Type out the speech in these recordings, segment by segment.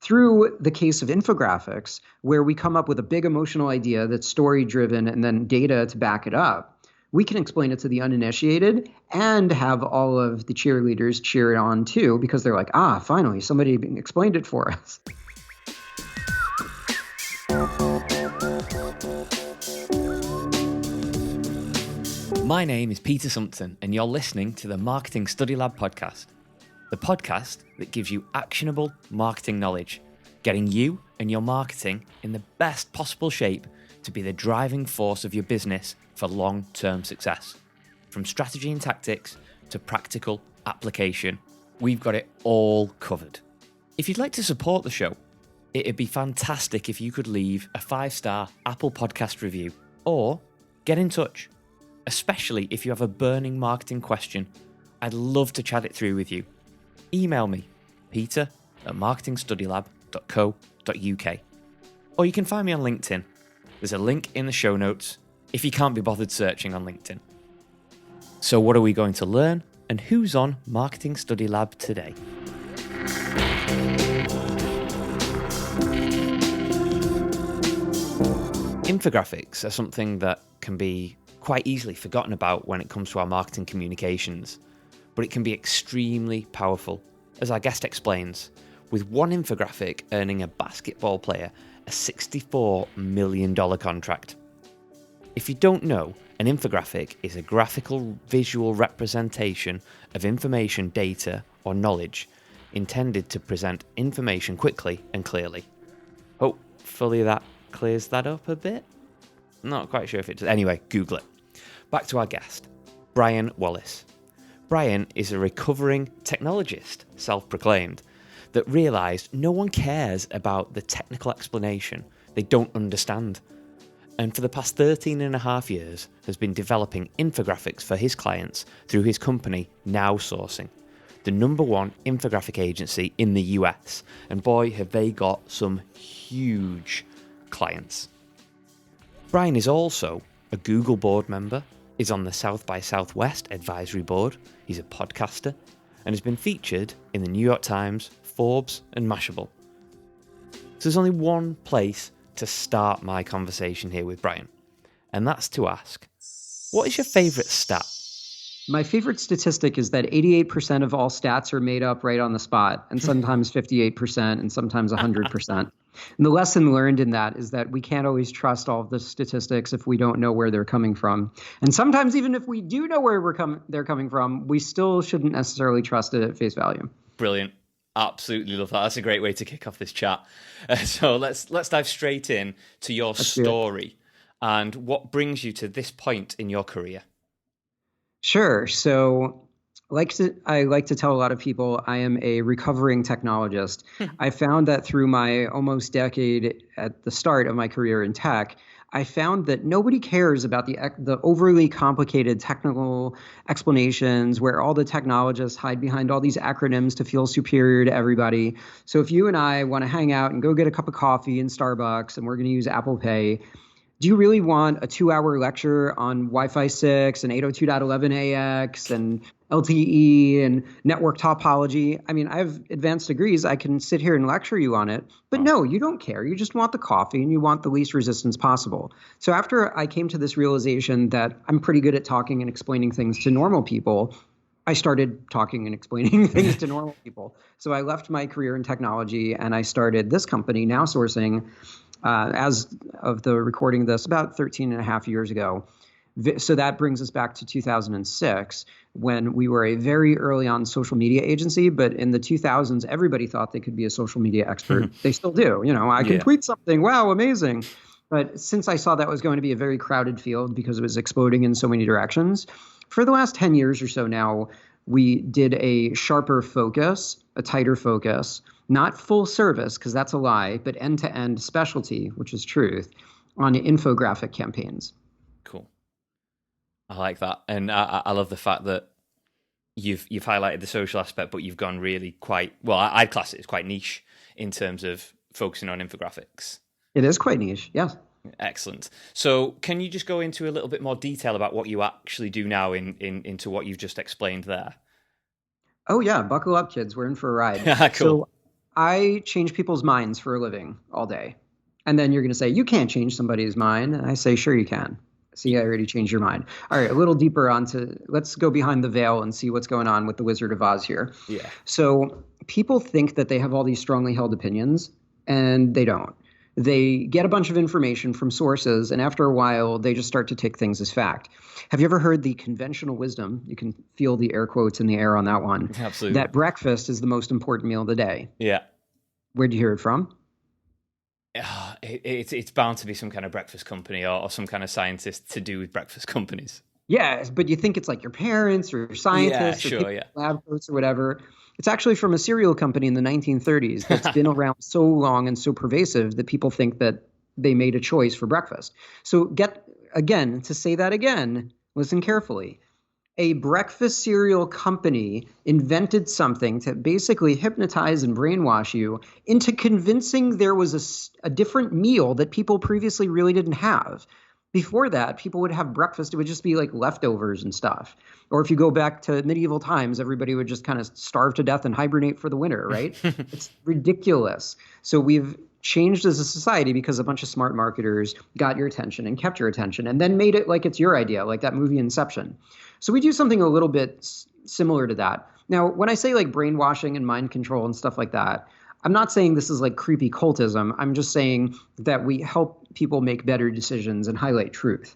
through the case of infographics, where we come up with a big emotional idea that's story-driven and then data to back it up, we can explain it to the uninitiated and have all of the cheerleaders cheer it on too, because they're like, finally, somebody explained it for us. My name is Peter Sumpton, and you're listening to the Marketing Study Lab podcast, the podcast that gives you actionable marketing knowledge, getting you and your marketing in the best possible shape to be the driving force of your business for long-term success. From strategy and tactics to practical application, we've got it all covered. If you'd like to support the show, it'd be fantastic if you could leave a 5-star Apple Podcast review or get in touch. Especially if you have a burning marketing question, I'd love to chat it through with you. Email me, peter@marketingstudylab.co.uk. Or you can find me on LinkedIn. There's a link in the show notes if you can't be bothered searching on LinkedIn. So what are we going to learn, and who's on Marketing Study Lab today? Infographics are something that can be quite easily forgotten about when it comes to our marketing communications, but it can be extremely powerful, as our guest explains, with one infographic earning a basketball player a $64 million contract. If you don't know, an infographic is a graphical visual representation of information, data, or knowledge intended to present information quickly and clearly. Hopefully that clears that up a bit. Not quite sure if it does. Anyway, Google it. Back to our guest, Brian Wallace. Brian is a recovering technologist, self-proclaimed, that realised no one cares about the technical explanation they don't understand. And for the past 13 and a half years has been developing infographics for his clients through his company, NowSourcing, the #1 infographic agency in the US. And boy, have they got some huge clients. Brian is also a Google board member, is on the South by Southwest advisory board, he's a podcaster, and has been featured in the New York Times, Forbes, and Mashable. So there's only one place to start my conversation here with Brian, and that's to ask, what is your favourite stat? My favorite statistic is that 88% of all stats are made up right on the spot, and sometimes 58% and sometimes 100%. And the lesson learned in that is that we can't always trust all of the statistics if we don't know where they're coming from. And sometimes even if we do know where they're coming from, we still shouldn't necessarily trust it at face value. Brilliant. Absolutely love that. That's a great way to kick off this chat. So let's dive straight in to your story and what brings you to this point in your career. Sure. So I like to tell a lot of people I am a recovering technologist. I found that through my almost decade at the start of my career in tech, I found that nobody cares about the overly complicated technical explanations where all the technologists hide behind all these acronyms to feel superior to everybody. So if you and I want to hang out and go get a cup of coffee in Starbucks and we're going to use Apple Pay, do you really want a 2-hour lecture on Wi-Fi 6 and 802.11ax and LTE and network topology? I mean, I have advanced degrees. I can sit here and lecture you on it. But no, you don't care. You just want the coffee and you want the least resistance possible. So after I came to this realization that I'm pretty good at talking and explaining things to normal people, I started talking and explaining things to normal people. So I left my career in technology and I started this company, NowSourcing, as of the recording of this about 13 and a half years ago. So that brings us back to 2006 when we were a very early on social media agency. But in the 2000s, everybody thought they could be a social media expert. They still do. I can tweet something. Wow, amazing. But since I saw that was going to be a very crowded field because it was exploding in so many directions, for the last 10 years or so now, we did a sharper focus, a tighter focus, not full service, because that's a lie, but end-to-end specialty, which is truth, on infographic campaigns. Cool. I like that. And I love the fact that you've highlighted the social aspect, but you've gone really quite, well, I'd class it as quite niche in terms of focusing on infographics. It is quite niche, yes. Excellent. So can you just go into a little bit more detail about what you actually do now into what you've just explained there? Oh, yeah. Buckle up, kids. We're in for a ride. Cool. So I change people's minds for a living all day. And then you're going to say, you can't change somebody's mind. And I say, sure, you can. See, I already changed your mind. All right, a little deeper onto, let's go behind the veil and see what's going on with the Wizard of Oz here. Yeah. So people think that they have all these strongly held opinions, and they don't. They get a bunch of information from sources, and after a while, they just start to take things as fact. Have you ever heard the conventional wisdom? You can feel the air quotes in the air on that one. Absolutely. That breakfast is the most important meal of the day. Yeah. Where'd you hear it from? It's bound to be some kind of breakfast company or some kind of scientist to do with breakfast companies. Yes, but you think it's like your parents or your scientists or lab coats or whatever. It's actually from a cereal company in the 1930s that's been around so long and so pervasive that people think that they made a choice for breakfast. So to say that again, listen carefully. A breakfast cereal company invented something to basically hypnotize and brainwash you into convincing there was a different meal that people previously really didn't have. Before that, people would have breakfast. It would just be like leftovers and stuff. Or if you go back to medieval times, everybody would just kind of starve to death and hibernate for the winter, right? It's ridiculous. So we've changed as a society because a bunch of smart marketers got your attention and kept your attention and then made it like it's your idea, like that movie Inception. So we do something a little bit similar to that. Now, when I say like brainwashing and mind control and stuff like that, I'm not saying this is like creepy cultism. I'm just saying that we help people make better decisions and highlight truth.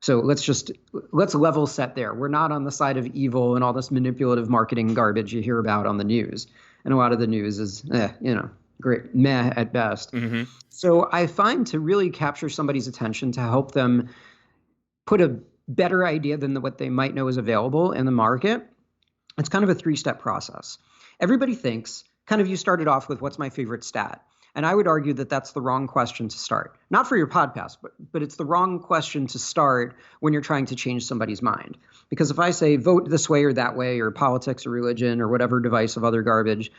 So let's level set there. We're not on the side of evil and all this manipulative marketing garbage you hear about on the news. And a lot of the news is, great, meh at best. Mm-hmm. So I find to really capture somebody's attention to help them put a better idea than what they might know is available in the market, it's kind of a 3-step process. Everybody thinks, kind of you started off with what's my favorite stat. And I would argue that that's the wrong question to start. Not for your podcast, but it's the wrong question to start when you're trying to change somebody's mind. Because if I say vote this way or that way, or politics or religion or whatever device of other garbage,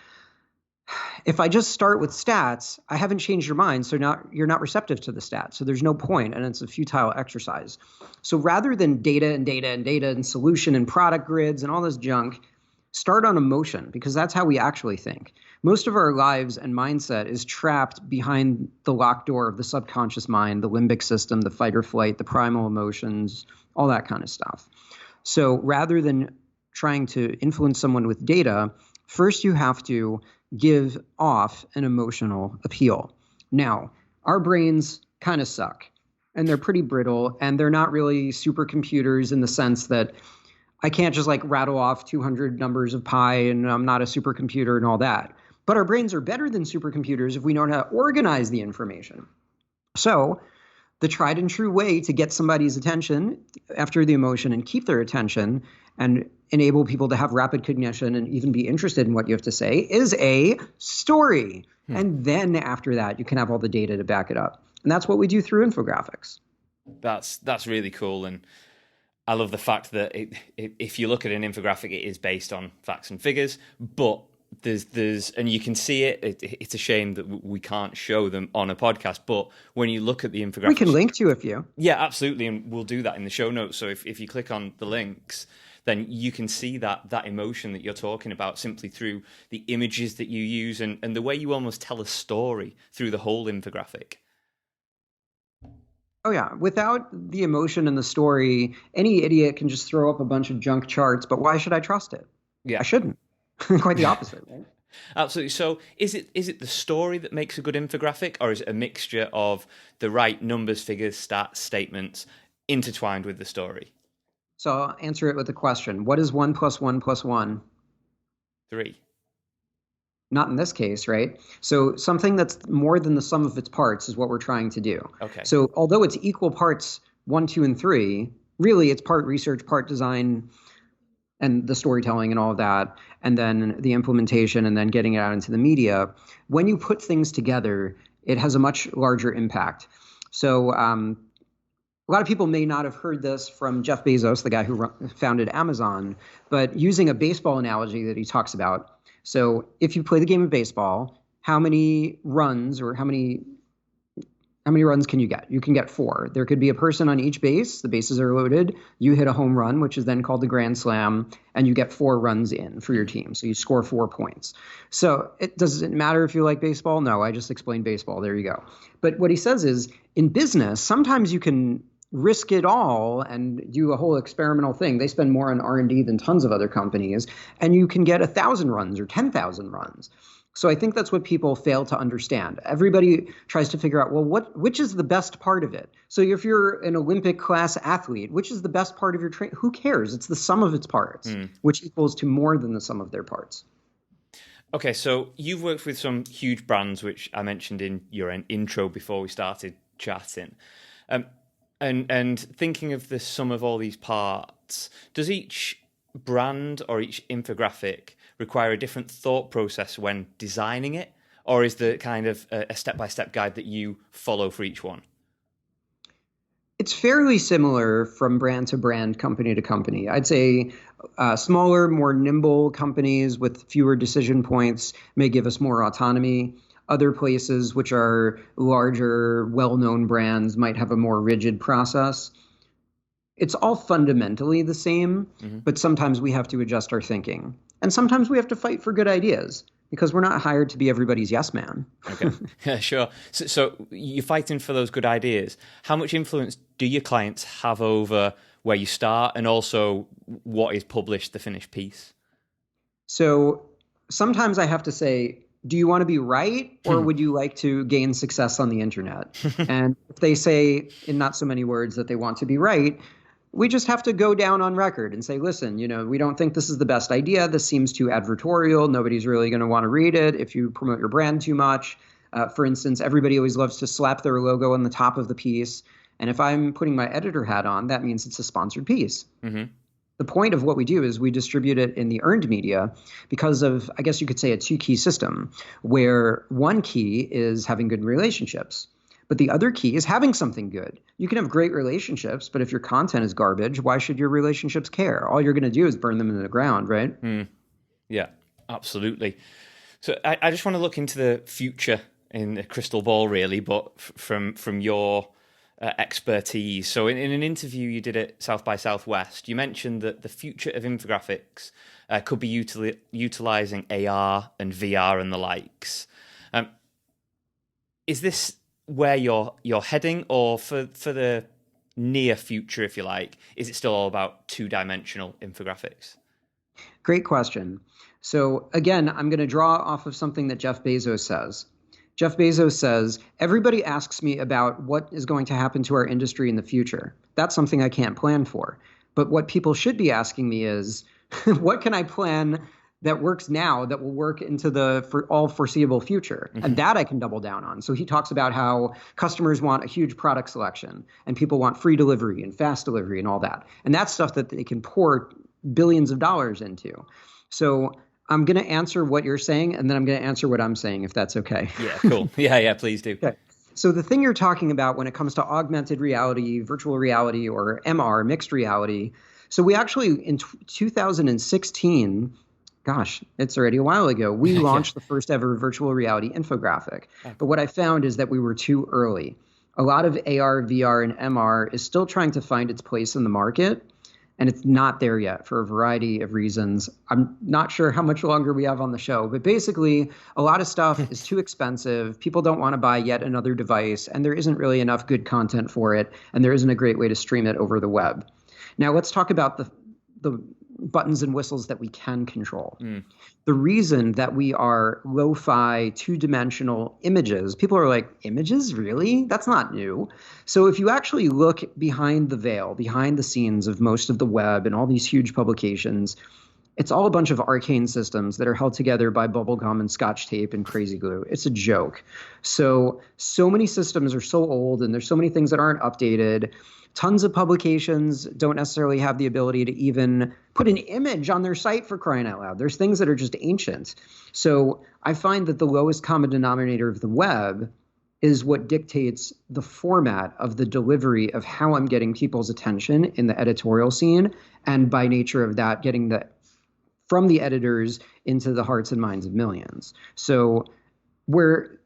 if I just start with stats, I haven't changed your mind, so now you're not receptive to the stats. So there's no point, and it's a futile exercise. So rather than data and solution and product grids and all this junk, start on emotion, because that's how we actually think. Most of our lives and mindset is trapped behind the locked door of the subconscious mind, the limbic system, the fight or flight, the primal emotions, all that kind of stuff. So rather than trying to influence someone with data, first you have to give off an emotional appeal. Now, our brains kind of suck, and they're pretty brittle, and they're not really supercomputers in the sense that I can't just like rattle off 200 numbers of pi and I'm not a supercomputer and all that. But our brains are better than supercomputers if we know how to organize the information. So the tried and true way to get somebody's attention after the emotion and keep their attention and enable people to have rapid cognition and even be interested in what you have to say is a story. And then after that, you can have all the data to back it up. And that's what we do through infographics. That's really cool. And I love the fact that if you look at an infographic, it is based on facts and figures, but there's and you can see it. It's a shame that we can't show them on a podcast, but when you look at the infographics, we can link to a few. Yeah, absolutely, and we'll do that in the show notes. So if you click on the links, then you can see that emotion that you're talking about simply through the images that you use and the way you almost tell a story through the whole infographic. Oh, yeah. Without the emotion and the story, any idiot can just throw up a bunch of junk charts, but why should I trust it? Yeah. I shouldn't. Quite the opposite, right? Absolutely. So is it the story that makes a good infographic, or is it a mixture of the right numbers, figures, stats, statements intertwined with the story? So I'll answer it with a question. What is 1 + 1 + 1? 3. Not in this case, right? So something that's more than the sum of its parts is what we're trying to do. Okay. So although it's equal parts 1, 2, and 3, really it's part research, part design, and the storytelling and all of that, and then the implementation and then getting it out into the media. When you put things together, it has a much larger impact. So a lot of people may not have heard this from Jeff Bezos, the guy who founded Amazon, but using a baseball analogy that he talks about. So if you play the game of baseball, how many runs or how many How many runs can you get? You can get four. There could be a person on each base. The bases are loaded. You hit a home run, which is then called the grand slam, and you get four runs in for your team. So you score 4 points. So it doesn't matter if you like baseball. No, I just explained baseball. There you go. But what he says is in business, sometimes you can risk it all and do a whole experimental thing. They spend more on R&D than tons of other companies, and you can get 1,000 runs or 10,000 runs. So I think that's what people fail to understand. Everybody tries to figure out, well, which is the best part of it? So if you're an Olympic class athlete, which is the best part of your training? Who cares? It's the sum of its parts, which equals to more than the sum of their parts. Okay, so you've worked with some huge brands, which I mentioned in your intro before we started chatting. And thinking of the sum of all these parts, does each brand or each infographic require a different thought process when designing it? Or is there kind of a step-by-step guide that you follow for each one? It's fairly similar from brand to brand, company to company. I'd say smaller, more nimble companies with fewer decision points may give us more autonomy. Other places, which are larger, well-known brands, might have a more rigid process. It's all fundamentally the same, but sometimes we have to adjust our thinking. And sometimes we have to fight for good ideas because we're not hired to be everybody's yes man. Okay, yeah, sure. So you're fighting for those good ideas. How much influence do your clients have over where you start and also what is published, the finished piece? So sometimes I have to say, do you want to be right or would you like to gain success on the internet? And if they say in not so many words that they want to be right, we just have to go down on record and say, listen, we don't think this is the best idea. This seems too advertorial. Nobody's really going to want to read it if you promote your brand too much. For instance, everybody always loves to slap their logo on the top of the piece. And if I'm putting my editor hat on, that means it's a sponsored piece. The point of what we do is we distribute it in the earned media because of, I guess you could say, a two-key system where one key is having good relationships. But the other key is having something good. You can have great relationships, but if your content is garbage, why should your relationships care? All you're going to do is burn them into the ground, right? Yeah, absolutely. So I just want to look into the future in the crystal ball, really, but from your expertise. So in an interview you did at South by Southwest, you mentioned that the future of infographics could be utilizing AR and VR and the likes. Is this where you're heading, or for the near future, if you like, is it still all about two-dimensional infographics? Great question. So again, I'm going to draw off of something that Jeff Bezos says. Jeff Bezos says, everybody asks me about what is going to happen to our industry in the future. That's something I can't plan for. But what people should be asking me is, what can I plan that works now that will work into for all foreseeable future? And that I can double down on. So he talks about how customers want a huge product selection and people want free delivery and fast delivery and all that. And that's stuff that they can pour billions of dollars into. So I'm going to answer what you're saying, and then I'm going to answer what I'm saying, if that's okay. Yeah, cool. Yeah, please do. Okay. So the thing you're talking about when it comes to augmented reality, virtual reality, or MR, mixed reality. So we actually, in 2016, gosh, it's already a while ago, we launched the first ever virtual reality infographic. But what I found is that we were too early. A lot of AR, VR, and MR is still trying to find its place in the market, and it's not there yet for a variety of reasons. I'm not sure how much longer we have on the show, but basically a lot of stuff is too expensive. People don't want to buy yet another device, and there isn't really enough good content for it, and there isn't a great way to stream it over the web. Now let's talk about the buttons and whistles that we can control. The reason that we are lo-fi two-dimensional images, people are like, images, really? That's not new. So if you actually look behind the veil, behind the scenes of most of the web and all these huge publications, it's all a bunch of arcane systems that are held together by bubblegum and scotch tape and crazy glue. It's a joke. So many systems are so old and there's so many things that aren't updated. Tons of publications don't necessarily have the ability to even put an image on their site, for crying out loud. There's things that are just ancient. So I find that the lowest common denominator of the web is what dictates the format of the delivery of how I'm getting people's attention in the editorial scene, and by nature of that, getting from the editors into the hearts and minds of millions. So we're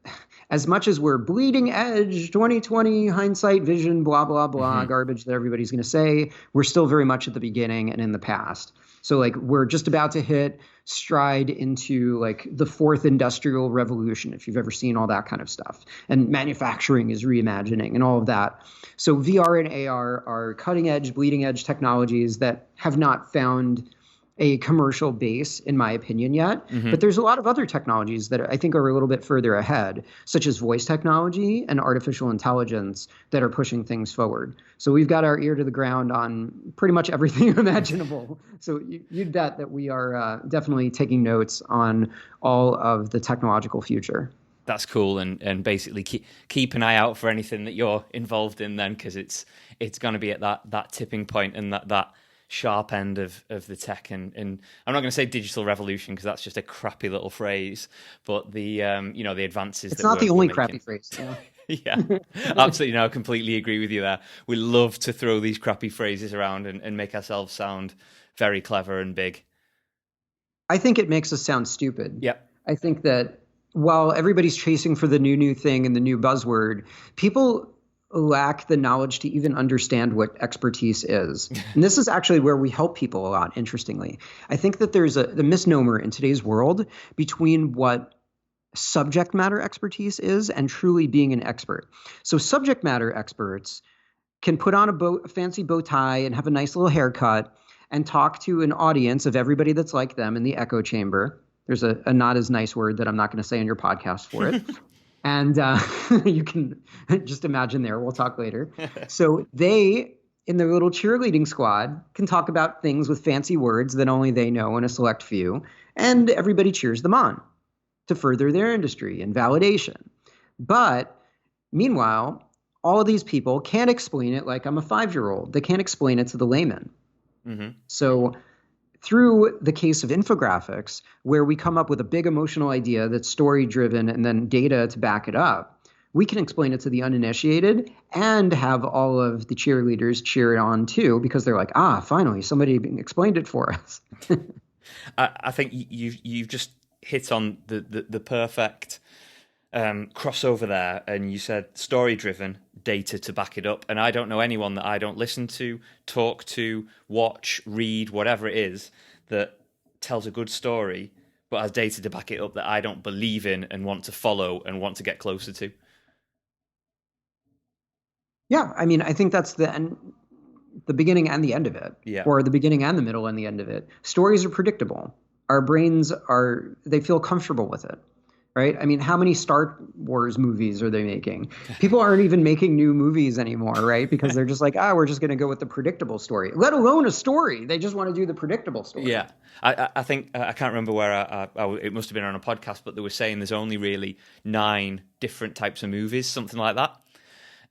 as much as we're bleeding edge 2020 hindsight vision blah blah blah garbage that everybody's going to say, we're still very much at the beginning and in the past. So like we're just about to hit stride into like the fourth industrial revolution, if you've ever seen all that kind of stuff, and manufacturing is reimagining and all of that. So VR and AR are cutting edge, bleeding edge technologies that have not found a commercial base, in my opinion, yet. But there's a lot of other technologies that I think are a little bit further ahead, such as voice technology and artificial intelligence, that are pushing things forward. So we've got our ear to the ground on pretty much everything imaginable. So you'd bet that we are definitely taking notes on all of the technological future. That's cool, and basically keep an eye out for anything that you're involved in then, because it's going to be at that tipping point and that sharp end of the tech, and I'm not going to say digital revolution, because that's just a crappy little phrase, but the the advances. It's not the only crappy phrase. Yeah. Yeah, absolutely. No, I completely agree with you there. We love to throw these crappy phrases around and make ourselves sound very clever and big. I think it makes us sound stupid. Yep. I think that while everybody's chasing for the new thing and the new buzzword, people lack the knowledge to even understand what expertise is. And this is actually where we help people a lot, interestingly. I think that there's the misnomer in today's world between what subject matter expertise is and truly being an expert. So subject matter experts can put on a fancy bow tie and have a nice little haircut and talk to an audience of everybody that's like them in the echo chamber. There's a not as nice word that I'm not going to say in your podcast for it. And you can just imagine there. We'll talk later. So they, in their little cheerleading squad, can talk about things with fancy words that only they know and a select few. And everybody cheers them on to further their industry and validation. But meanwhile, all of these people can't explain it like I'm a 5-year-old. They can't explain it to the layman. So through the case of infographics, where we come up with a big emotional idea that's story-driven and then data to back it up, we can explain it to the uninitiated and have all of the cheerleaders cheer it on too, because they're like, finally, somebody explained it for us. I think you've just hit on the perfect crossover there, and you said story-driven, data to back it up. And I don't know anyone that I don't listen to, talk to, watch, read, whatever it is, that tells a good story but has data to back it up that I don't believe in and want to follow and want to get closer to. Yeah, I mean, I think that's the beginning and the end of it, or the beginning and the middle and the end of it. Stories are predictable. Our brains they feel comfortable with it. Right? I mean, how many Star Wars movies are they making? People aren't even making new movies anymore, right? Because they're just like, we're just going to go with the predictable story, let alone a story. They just want to do the predictable story. Yeah. I think, I can't remember where it must have been on a podcast, but they were saying there's only really 9 different types of movies, something like that.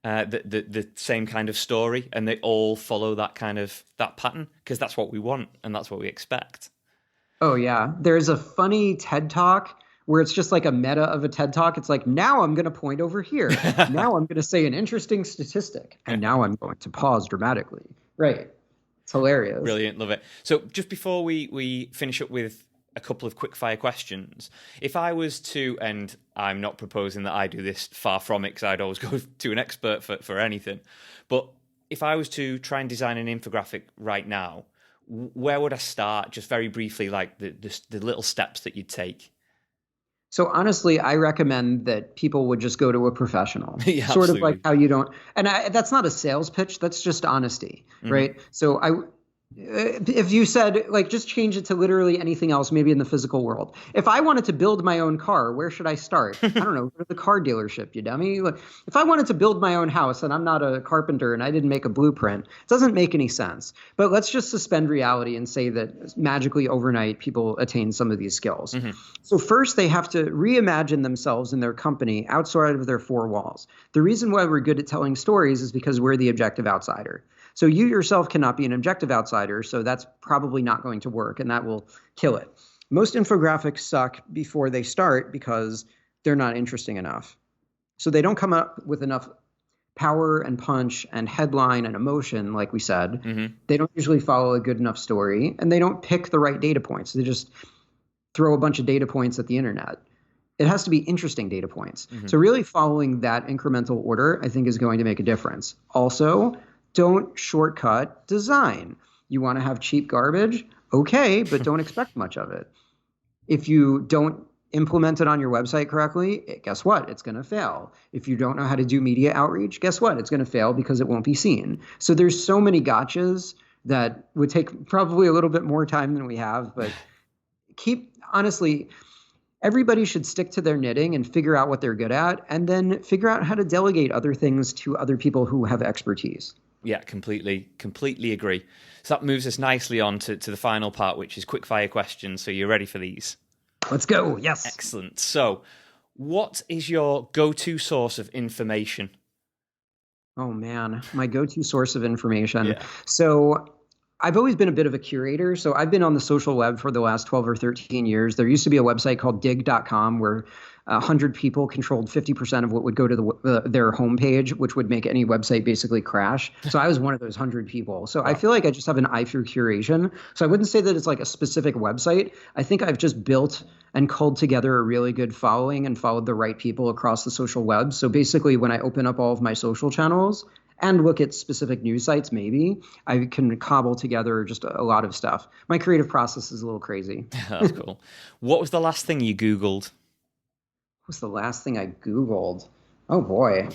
The same kind of story, and they all follow that pattern, because that's what we want and that's what we expect. Oh, yeah. There's a funny TED Talk where it's just like a meta of a TED Talk. It's like, now I'm going to point over here. Now I'm going to say an interesting statistic. And now I'm going to pause dramatically. Right. It's hilarious. Brilliant. Love it. So just before we finish up with a couple of quick fire questions, if I was to, and I'm not proposing that I do this, far from it, because I'd always go to an expert for anything. But if I was to try and design an infographic right now, where would I start? Just very briefly, like the little steps that you'd take. So honestly, I recommend that people would just go to a professional, yeah, sort of like how you don't. And that's not a sales pitch. That's just honesty, right? So if you said, like, just change it to literally anything else, maybe in the physical world. If I wanted to build my own car, where should I start? I don't know, go to the car dealership, you dummy. Like, if I wanted to build my own house and I'm not a carpenter and I didn't make a blueprint, it doesn't make any sense. But let's just suspend reality and say that magically overnight people attain some of these skills. So first, they have to reimagine themselves and their company outside of their 4 walls. The reason why we're good at telling stories is because we're the objective outsider. So you yourself cannot be an objective outsider, so that's probably not going to work, and that will kill it. Most infographics suck before they start because they're not interesting enough. So they don't come up with enough power and punch and headline and emotion, like we said. They don't usually follow a good enough story, and they don't pick the right data points. They just throw a bunch of data points at the internet. it has to be interesting data points. So really following that incremental order, I think, is going to make a difference. Also, don't shortcut design. You want to have cheap garbage? Okay, but don't expect much of it. If you don't implement it on your website correctly, guess what? It's going to fail. If you don't know how to do media outreach, guess what? It's going to fail because it won't be seen. So there's so many gotchas that would take probably a little bit more time than we have, but honestly, everybody should stick to their knitting and figure out what they're good at, and then figure out how to delegate other things to other people who have expertise. Yeah, completely agree. So that moves us nicely on to the final part, which is quick-fire questions. So you're ready for these? Let's go. Yes. Excellent. So what is your go-to source of information? Oh, man. My go-to source of information. Yeah. So I've always been a bit of a curator. So I've been on the social web for the last 12 or 13 years. There used to be a website called dig.com where 100 people controlled 50% of what would go to their homepage, which would make any website basically crash. So I was one of those 100 people. So I feel like I just have an eye for curation. So I wouldn't say that it's like a specific website. I think I've just built and culled together a really good following and followed the right people across the social web. So basically, when I open up all of my social channels and look at specific news sites, maybe I can cobble together just a lot of stuff. My creative process is a little crazy. That's cool. What was the last thing you Googled? What's the last thing I Googled? Oh, boy.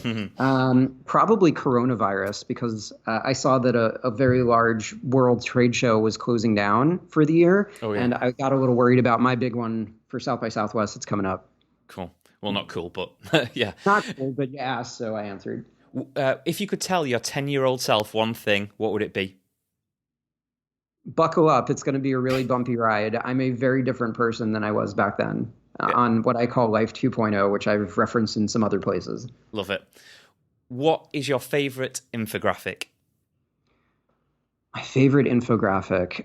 Probably coronavirus, because I saw that a very large world trade show was closing down for the year. Oh, yeah. And I got a little worried about my big one for South by Southwest. It's coming up. Cool. Well, not cool, but yeah. Not cool, but you asked, so I answered. If you could tell your 10-year-old self one thing, what would it be? Buckle up. It's going to be a really bumpy ride. I'm a very different person than I was back then. On what I call Life 2.0, which I've referenced in some other places. Love it. What is your favorite infographic? My favorite infographic?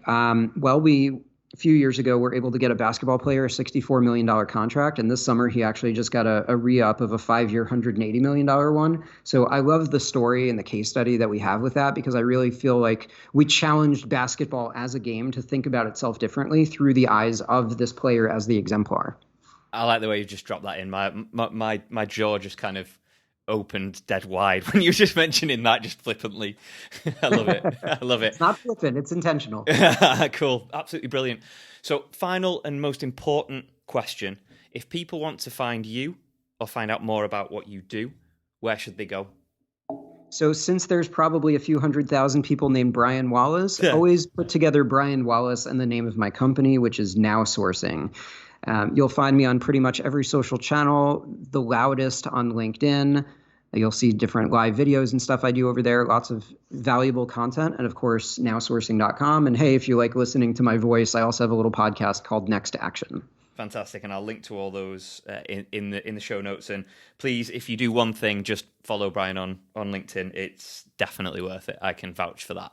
Well, a few years ago, were able to get a basketball player a $64 million contract. And this summer, he actually just got a re-up of a 5-year, $180 million one. So I love the story and the case study that we have with that, because I really feel like we challenged basketball as a game to think about itself differently through the eyes of this player as the exemplar. I like the way you just dropped that in. My jaw just kind of opened dead wide when you were just mentioning that, just flippantly. I love it. I love it. It's not flippant, it's intentional. Cool. Absolutely brilliant. So, final and most important question. If people want to find you or find out more about what you do, where should they go? So since there's probably a few 100,000 people named Brian Wallace, always put together Brian Wallace and the name of my company, which is NowSourcing. You'll find me on pretty much every social channel, the loudest on LinkedIn. You'll see different live videos and stuff I do over there, lots of valuable content, and of course, nowsourcing.com. And hey, if you like listening to my voice, I also have a little podcast called Next Action. Fantastic, and I'll link to all those in the show notes. And please, if you do one thing, just follow Brian on LinkedIn. It's definitely worth it. I can vouch for that.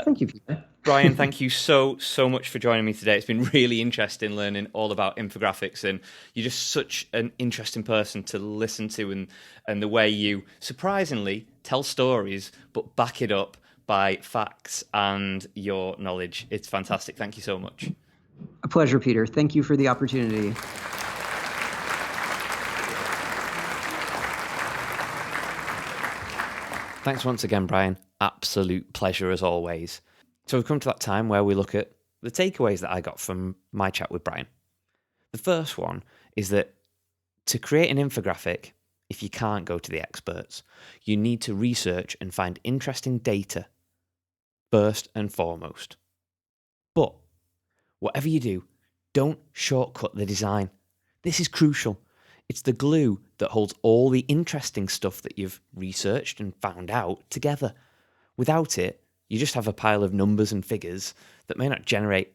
Thank you, Peter. Brian, thank you so much for joining me today. It's been really interesting learning all about infographics, and you're just such an interesting person to listen to, and the way you surprisingly tell stories but back it up by facts and your knowledge. It's fantastic. Thank you so much. A pleasure, Peter. Thank you for the opportunity. Thanks once again, Brian. Absolute pleasure as always. So we've come to that time where we look at the takeaways that I got from my chat with Brian. The first one is that to create an infographic, if you can't go to the experts, you need to research and find interesting data first and foremost. But whatever you do, don't shortcut the design. This is crucial. It's the glue that holds all the interesting stuff that you've researched and found out together. Without it, you just have a pile of numbers and figures that may not generate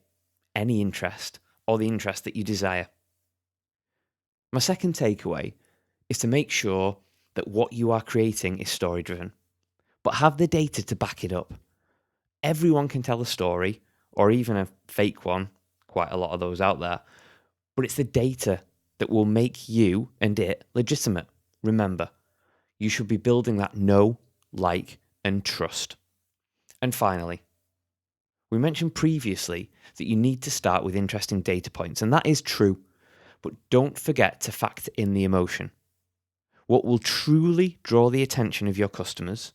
any interest or the interest that you desire. My second takeaway is to make sure that what you are creating is story-driven, but have the data to back it up. Everyone can tell a story, or even a fake one, quite a lot of those out there, but it's the data that will make you and it legitimate. Remember, you should be building that know, like, and trust. And finally, we mentioned previously that you need to start with interesting data points, and that is true. But don't forget to factor in the emotion. What will truly draw the attention of your customers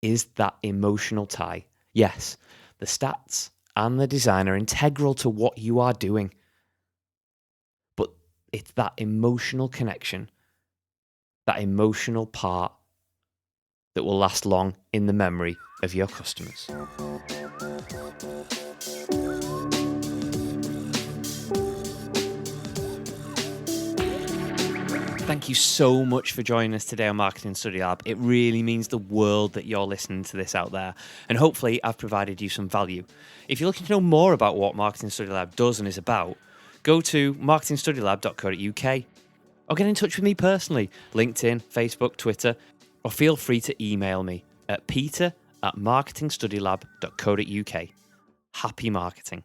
is that emotional tie. Yes, the stats and the design are integral to what you are doing, but it's that emotional connection, that emotional part that will last long in the memory of your customers. Thank you so much for joining us today on Marketing Study Lab. It really means the world that you're listening to this out there. And hopefully I've provided you some value. If you're looking to know more about what Marketing Study Lab does and is about, go to marketingstudylab.co.uk or get in touch with me personally, LinkedIn, Facebook, Twitter, or feel free to email me at peter@marketingstudylab.co.uk. Happy marketing.